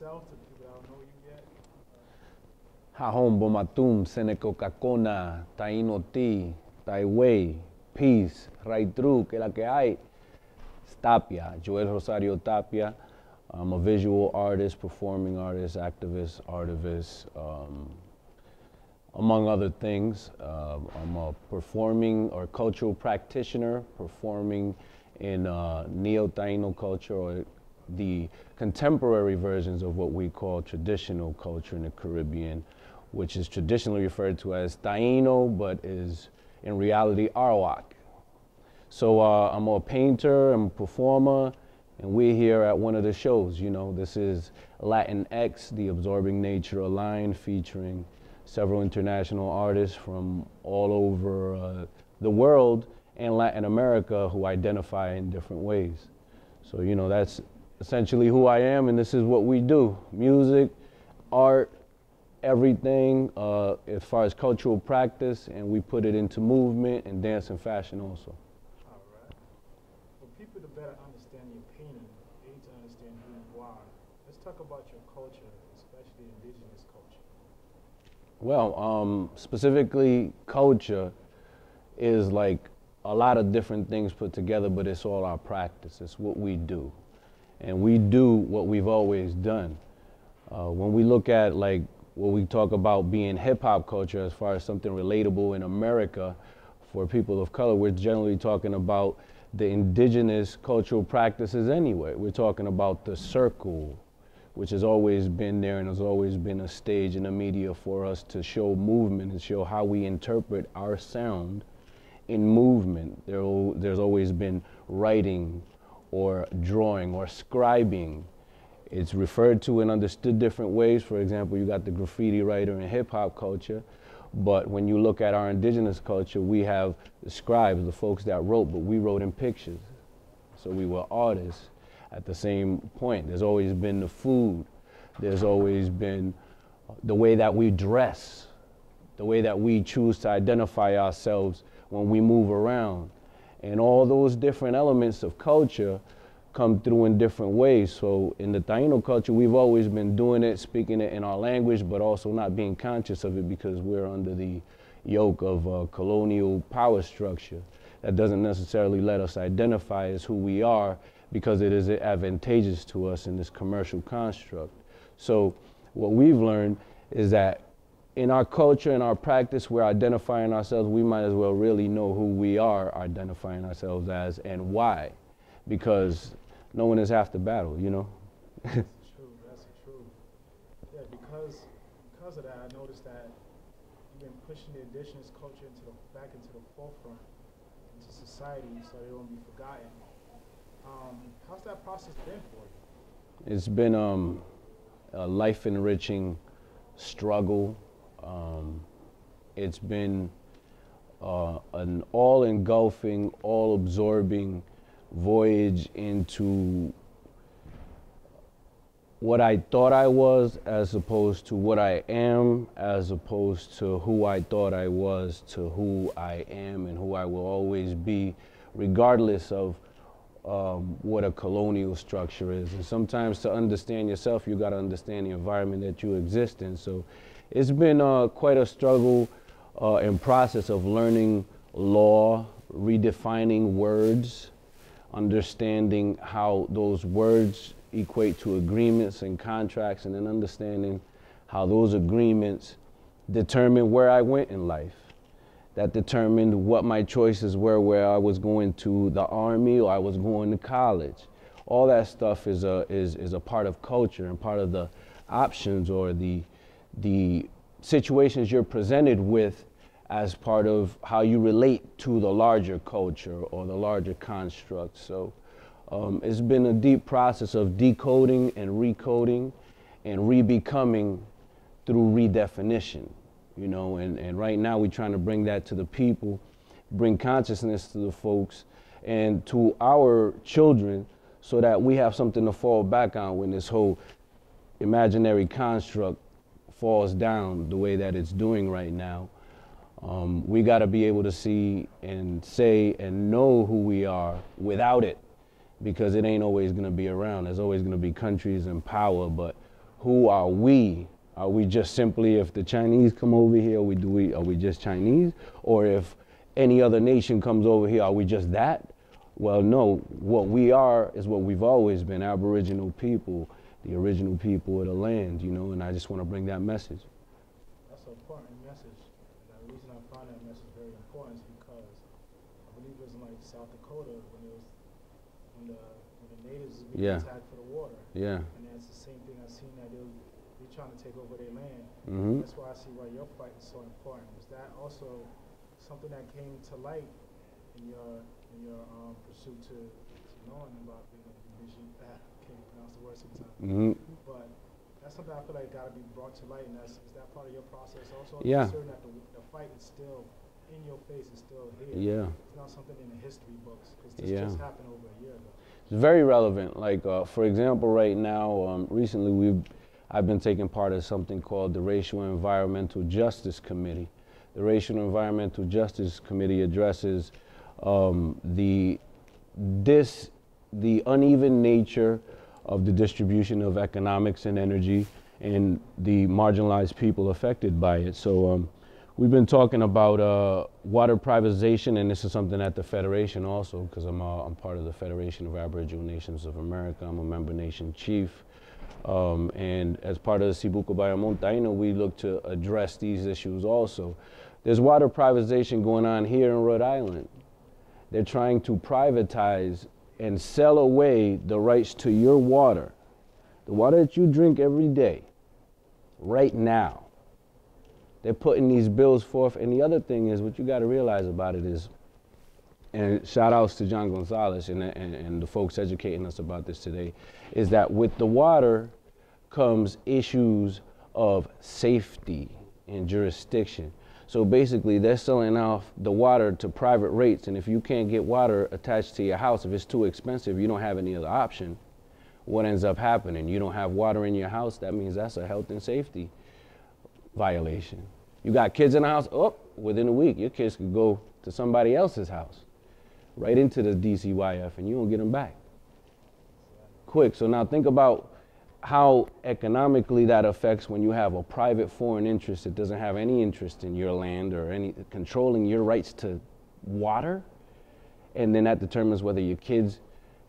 yourself to people that don't know you yet? Hahom bomatum seneco cacona, taino ti, taiwei, peace, right through, que la que hay. It's Tapia, Joel Rosario Tapia. I'm a visual artist, performing artist, activist, artivist, among other things. I'm a performing or cultural practitioner, performing in Neo-Taino culture, or the contemporary versions of what we call traditional culture in the Caribbean, which is traditionally referred to as Taino, but is in reality Arawak. So I'm a painter, I'm a performer, and we're here at one of the shows. You know, this is Latin X, The Absorbing Nature Aligned, featuring several international artists from all over the world and Latin America who identify in different ways. So, you know, that's essentially who I am, and this is what we do. Music, art, everything as far as cultural practice, and we put it into movement and dance and fashion also. All right. For people to better understand your painting, they need to understand who you are. Let's talk about your culture, especially indigenous culture. Well, specifically culture is like a lot of different things put together, but it's all our practice. It's what we do. And we do what we've always done. When we look at like what we talk about being hip hop culture as far as something relatable in America for people of color, we're generally talking about the indigenous cultural practices anyway. We're talking about the circle, which has always been there and has always been a stage in the media for us to show movement and show how we interpret our sound in movement. There's always been writing or drawing or scribing. It's referred to and understood different ways. For example, you got the graffiti writer in hip hop culture, but when you look at our indigenous culture, we have the scribes, the folks that wrote, but we wrote in pictures. So we were artists at the same point. There's always been the food. There's always been the way that we dress, the way that we choose to identify ourselves when we move around. And all those different elements of culture come through in different ways. So in the Taino culture, we've always been doing it, speaking it in our language, but also not being conscious of it because we're under the yoke of a colonial power structure that doesn't necessarily let us identify as who we are because it is advantageous to us in this commercial construct. So what we've learned is that in our culture and our practice, we're identifying ourselves, we might as well really know who we are identifying ourselves as and why. Because knowing is half the battle, you know? That's true, that's true. Yeah, because of that, I noticed that you've been pushing the indigenous culture back into the forefront, into society, so they don't be forgotten. How's that process been for you? It's been a life-enriching struggle. It's been an all-engulfing, all-absorbing voyage into what I thought I was as opposed to what I am, as opposed to who I thought I was to who I am and who I will always be, regardless of what a colonial structure is. And sometimes to understand yourself, you got to understand the environment that you exist in. So it's been quite a struggle and process of learning law, redefining words, understanding how those words equate to agreements and contracts, and then understanding how those agreements determine where I went in life. That determined what my choices were, where I was going to the army or I was going to college. All that stuff is a part of culture and part of the options or the situations you're presented with as part of how you relate to the larger culture or the larger construct. So it's been a deep process of decoding and recoding and re-becoming through redefinition, you know, and right now we're trying to bring that to the people, bring consciousness to the folks and to our children so that we have something to fall back on when this whole imaginary construct falls down the way that it's doing right now. We got to be able to see and say and know who we are without it, because it ain't always going to be around. There's always going to be countries in power, but Who are we? Are we just simply, if the Chinese come over here, are we just Chinese? Or if any other nation comes over here, are we just that? Well, no, what we are is what we've always been, Aboriginal people, the original people of the land, you know, and I just want to bring that message. That's an important message. And the reason I find that message very important is because I believe it was in like South Dakota when the natives was being attacked for the water. Yeah. And that's the same thing I've seen that they're trying to take over their land. Mm-hmm. That's why I see why your fight is so important. Was that also something that came to light in your pursuit to knowing about being a can't pronounce the word sometimes. Mm-hmm. But that's something I feel like got to be brought to light, and is that part of your process also? Yeah. Considering that the fight is still in your face, it's still here. Yeah. It's not something in the history books, because this just happened over a year ago. It's very relevant. Like, for example, right now, recently I've been taking part of something called the Racial and Environmental Justice Committee. The Racial and Environmental Justice Committee addresses the uneven nature of the distribution of economics and energy and the marginalized people affected by it. So we've been talking about water privatization, and this is something at the Federation also, because I'm part of the Federation of Aboriginal Nations of America. I'm a member nation chief. And as part of the Sibuko Bayamontaino, we look to address these issues also. There's water privatization going on here in Rhode Island. They're trying to privatize and sell away the rights to your water, the water that you drink every day, right now. They're putting these bills forth. And the other thing is, what you got to realize about it is, and shout outs to John Gonzalez and the folks educating us about this today, is that with the water comes issues of safety and jurisdiction. So basically, they're selling off the water to private rates, and if you can't get water attached to your house, if it's too expensive, you don't have any other option. What ends up happening? You don't have water in your house, that means that's a health and safety violation. You got kids in the house, within a week, your kids could go to somebody else's house, right into the DCYF, and you don't get them back quick. So now think about how economically that affects when you have a private foreign interest that doesn't have any interest in your land or any controlling your rights to water, and then that determines whether your kids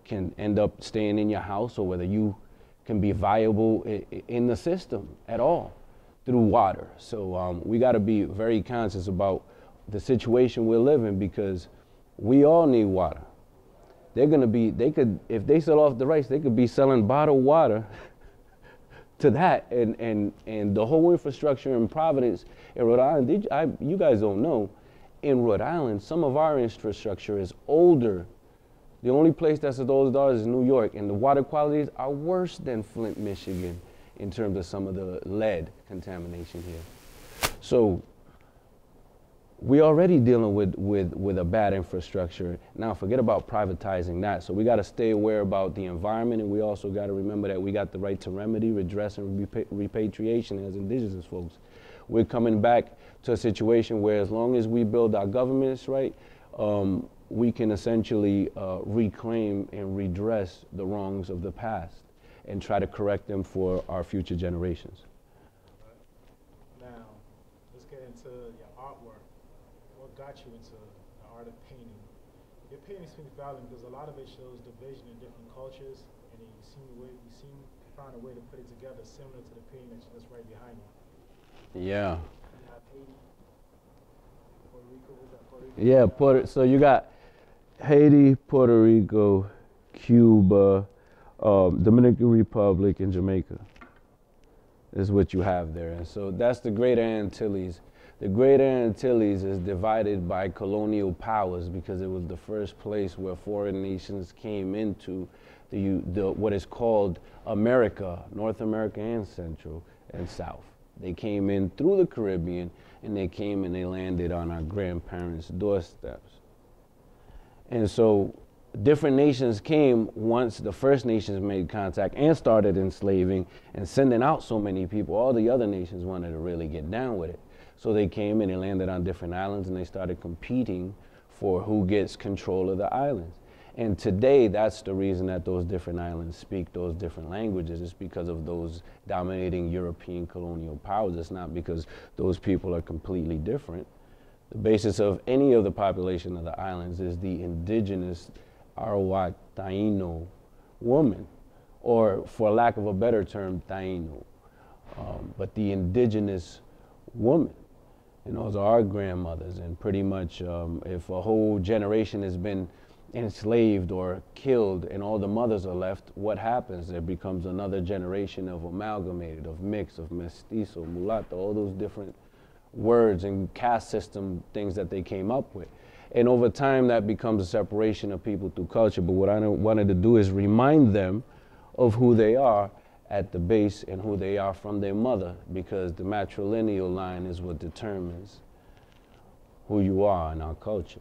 can end up staying in your house or whether you can be viable in the system at all through water. So we got to be very conscious about the situation we're living, because we all need water. They're going to be, if they sell off the rights, they could be selling bottled water to that, and the whole infrastructure in Providence, in Rhode Island, you guys don't know, in Rhode Island, some of our infrastructure is older. The only place that's as old as ours is New York, and the water qualities are worse than Flint, Michigan, in terms of some of the lead contamination here. So we're already dealing with a bad infrastructure. Now forget about privatizing that. So we got to stay aware about the environment, and we also got to remember that we got the right to remedy, redress, and repatriation as indigenous folks. We're coming back to a situation where as long as we build our governments right, we can essentially reclaim and redress the wrongs of the past and try to correct them for our future generations. Now, let's get into your artwork. What got you into the art of painting? Your painting speaks volumes because a lot of it shows division in different cultures, and you seem to find a way to put it together similar to the painting that's right behind you. Yeah. You have Haiti, Puerto Rico, is that Puerto Rico? Yeah, so you got Haiti, Puerto Rico, Cuba, Dominican Republic, and Jamaica is what you have there. And so that's the Greater Antilles. The Greater Antilles is divided by colonial powers because it was the first place where foreign nations came into the what is called America, North America and Central and South. They came in through the Caribbean, and they came and they landed on our grandparents' doorsteps. And so different nations came once the First Nations made contact and started enslaving and sending out so many people. All the other nations wanted to really get down with it. So they came and they landed on different islands, and they started competing for who gets control of the islands. And today, that's the reason that those different islands speak those different languages. It's because of those dominating European colonial powers. It's not because those people are completely different. The basis of any of the population of the islands is the indigenous Arawak Taino woman, or for lack of a better term, Taino. But the indigenous woman, those are our grandmothers, and pretty much if a whole generation has been enslaved or killed and all the mothers are left, what happens? There becomes another generation of amalgamated, of mixed, of mestizo, mulatto, all those different words and caste system things that they came up with. And over time that becomes a separation of people through culture. But what I wanted to do is remind them of who they are at the base and who they are from their mother, because the matrilineal line is what determines who you are in our culture.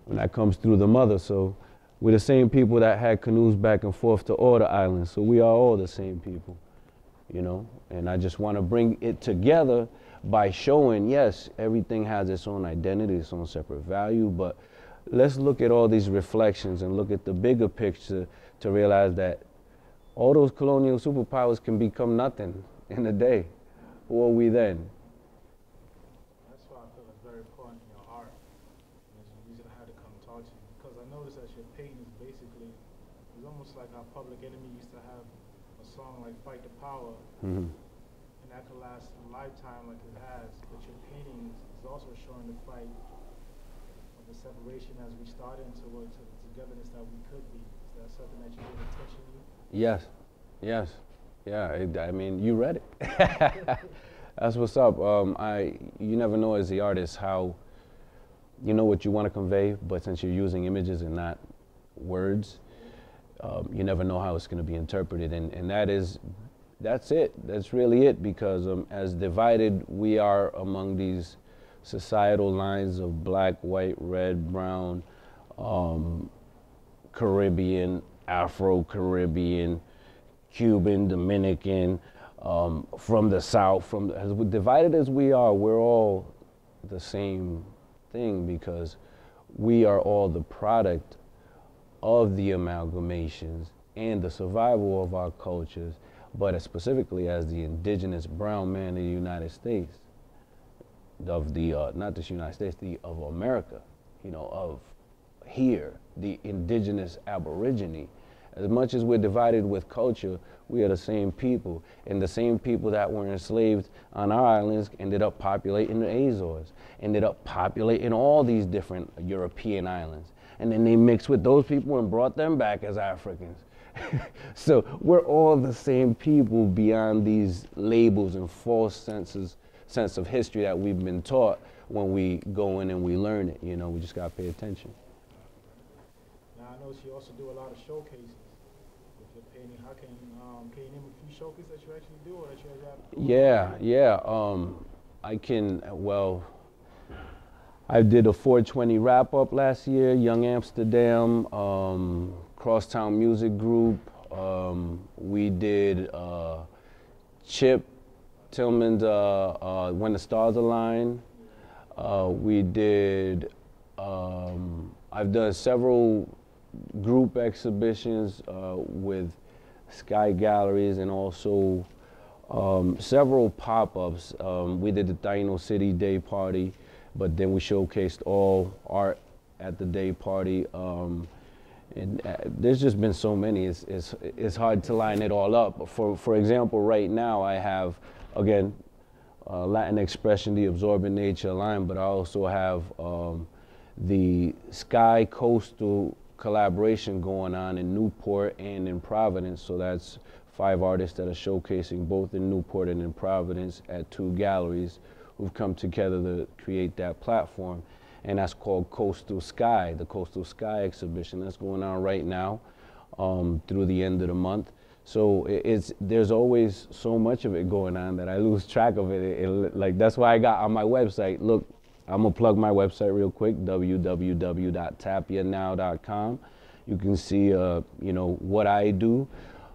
And that comes through the mother. So we're the same people that had canoes back and forth to all the islands. So we are all the same people, And I just want to bring it together by showing, yes, everything has its own identity, its own separate value, but let's look at all these reflections and look at the bigger picture to realize that all those colonial superpowers can become nothing in a day. Who are we then? That's why I feel it's very important in your art. And it's the reason I had to come talk to you, because I noticed that your painting is basically, it's almost like how Public Enemy used to have a song like Fight the Power. Mm-hmm. And that could last a lifetime like it has. But your painting is also showing the fight of the separation as we started towards the togetherness that we could be. Is that something that you did intentionally? Yes. Yeah, I mean, you read it. That's what's up. You never know as the artist how, you know what you want to convey, but since you're using images and not words, you never know how it's going to be interpreted. And that's it. That's really it, because as divided we are among these societal lines of black, white, red, brown, Caribbean, Afro-Caribbean, Cuban, Dominican, from the South, as divided as we are, we're all the same thing, because we are all the product of the amalgamations and the survival of our cultures, but specifically as the indigenous brown man in the United States, of the, not just United States, of America, of here, the indigenous aborigine. As much as we're divided with culture, we are the same people. And the same people that were enslaved on our islands ended up populating the Azores, ended up populating all these different European islands. And then they mixed with those people and brought them back as Africans. So we're all the same people beyond these labels and false sense of history that we've been taught when we go in and we learn it. We just gotta pay attention. Now I know you also do a lot of showcases with your painting. How can you name a few showcases that you actually do, or that you have? Yeah. I can. Well, I did a 420 wrap up last year. Young Amsterdam, Crosstown Music Group. We did Chip Tillman's When the Stars Align. We did. I've done several group exhibitions with Sky Galleries, and also several pop-ups. We did the Taino City Day Party, but then we showcased all art at the day party. And there's just been so many. It's hard to line it all up. For example, right now I have, again, Latin Expression, the Absorbent Nature line, but I also have the Sky Coastal collaboration going on in Newport and in Providence. So that's 5 artists that are showcasing both in Newport and in Providence at 2 galleries who've come together to create that platform. And that's called Coastal Sky, the Coastal Sky exhibition. That's going on right now through the end of the month. So there's always so much of it going on that I lose track of it. Like, that's why I got on my website, look, I'm gonna plug my website real quick, www.tapianow.com. You can see, what I do,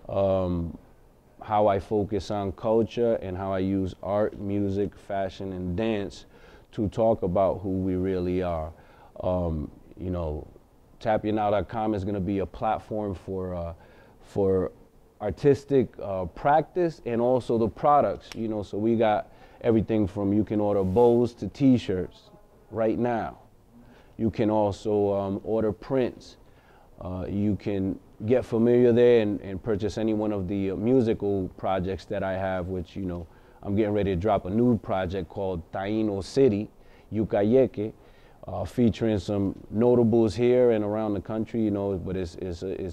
how I focus on culture, and how I use art, music, fashion, and dance to talk about who we really are. TapiaNow.com is going to be a platform for artistic practice and also the products. You know, so we got everything from, you can order bows to T-shirts right now. You can also order prints. You can get familiar there and purchase any one of the musical projects that I have, which, you know, I'm getting ready to drop a new project called Taino City, Yucayeke, featuring some notables here and around the country, you know, but it's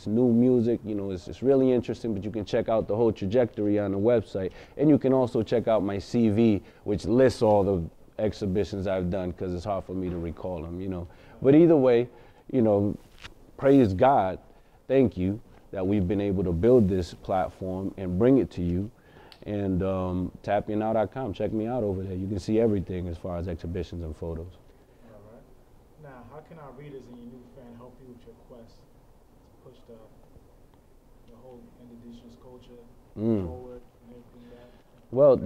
new music, you know, it's really interesting, but you can check out the whole trajectory on the website. And you can also check out my CV, which lists all the exhibitions I've done, because it's hard for me to recall them, you know. But either way, you know, praise God, thank you that we've been able to build this platform and bring it to you. And TapiaNow.com, check me out over there. You can see everything as far as exhibitions and photos. All right. Now, how can our readers and your new fan help you with your quest to push the whole indigenous culture forward and everything that? Well,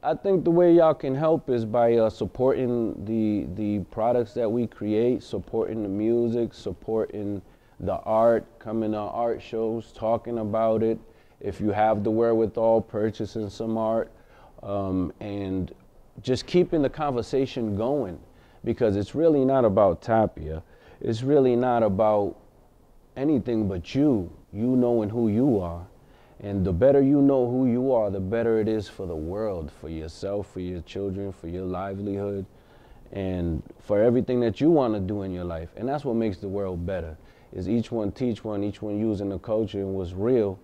I think the way y'all can help is by supporting the products that we create, supporting the music, supporting the art, coming to art shows, talking about it. If you have the wherewithal, purchasing some art, and just keeping the conversation going, because it's really not about Tapia. It's really not about anything but you knowing who you are. And the better you know who you are, the better it is for the world, for yourself, for your children, for your livelihood, and for everything that you want to do in your life. And that's what makes the world better, is each one teach one, each one using the culture and what's real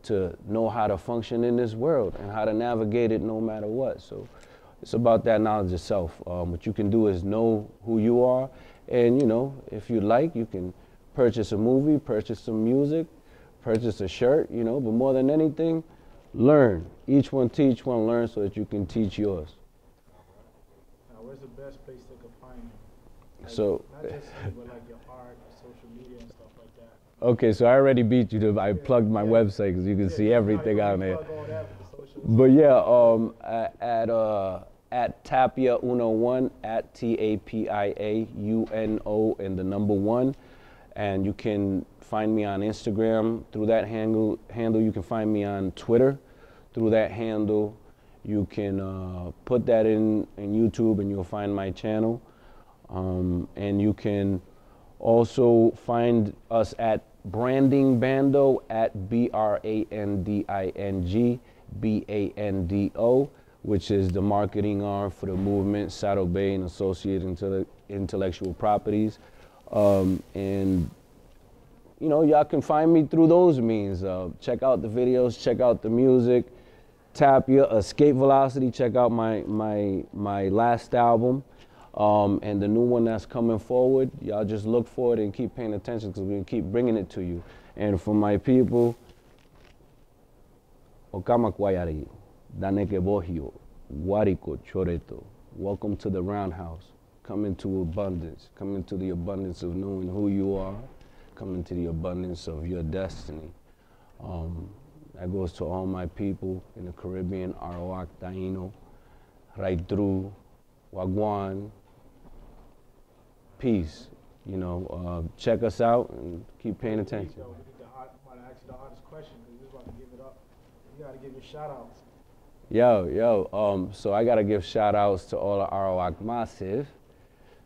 to know how to function in this world and how to navigate it no matter what. So it's about that knowledge of self. What you can do is know who you are, and, you know, if you like, you can purchase a movie, purchase some music, purchase a shirt, you know, but more than anything, learn. Each one teach one, learn, so that you can teach yours. Now, where's the best place they could find you? Like, So, not just you, but like your art, social media, and stuff like that. okay, so I already beat you to, I plugged my website, because you can see everything on there. But yeah, at Tapia101, at TAPIAUNO and the number 1. And you can find me on Instagram through that handle. You can find me on Twitter through that handle. You can put that in YouTube and you'll find my channel. And you can also find us at Branding Bando, at BRANDING BANDO, which is the marketing arm for the movement, Saddle Bay and associated intellectual properties. And, you know, y'all can find me through those means. Check out the videos, check out the music. Tapia, Escape Velocity, check out my last album. And the new one that's coming forward. Y'all just look for it and keep paying attention, because we're going to keep bringing it to you. And for my people, Okamakwayari, Daneke Bohio, Wariko Choreto, welcome to the roundhouse. Come into abundance. Come into the abundance of knowing who you are. Come into the abundance of your destiny. That goes to all my people in the Caribbean, Arawak, Taino, right through, Wagwan. Peace. You know, check us out and keep paying attention. I want to ask you the hardest question, because you're about to give it up. You got to give your shout outs. So I got to give shout outs to all the Arawak Massive.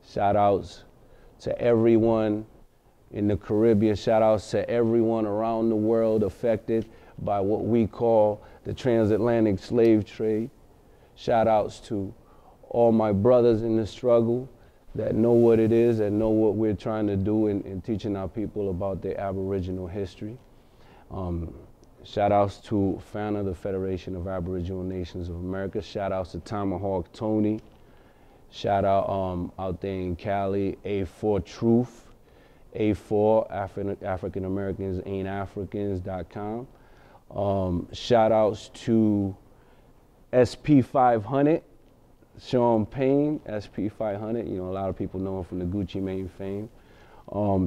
Shout outs to everyone in the Caribbean. Shout outs to everyone around the world affected by what we call the transatlantic slave trade. Shout outs to all my brothers in the struggle that know what it is and know what we're trying to do in teaching our people about their Aboriginal history. Shout outs to FANA, the Federation of Aboriginal Nations of America. Shout outs to Tomahawk Tony. Shout out out there in Cali, A4 Truth, A4 African Americans Ain't Africans.com. Shout outs to SP500, Sean Payne, SP500. You know, a lot of people know him from the Gucci Mane fame.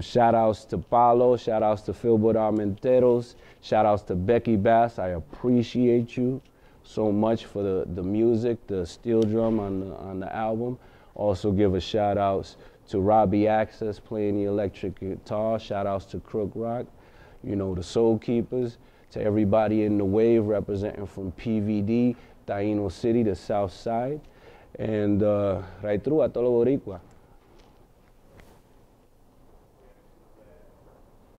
Shout outs to Paulo, shout outs to Philbert Armenteros, shout outs to Becky Bass. I appreciate you so much for the music, the steel drum on the album. Also give a shout outs to Robbie Access playing the electric guitar. Shout outs to Crook Rock, you know, the Soul Keepers, to everybody in the wave representing from PVD, Taino City, the South Side, and right through a todo Boricua.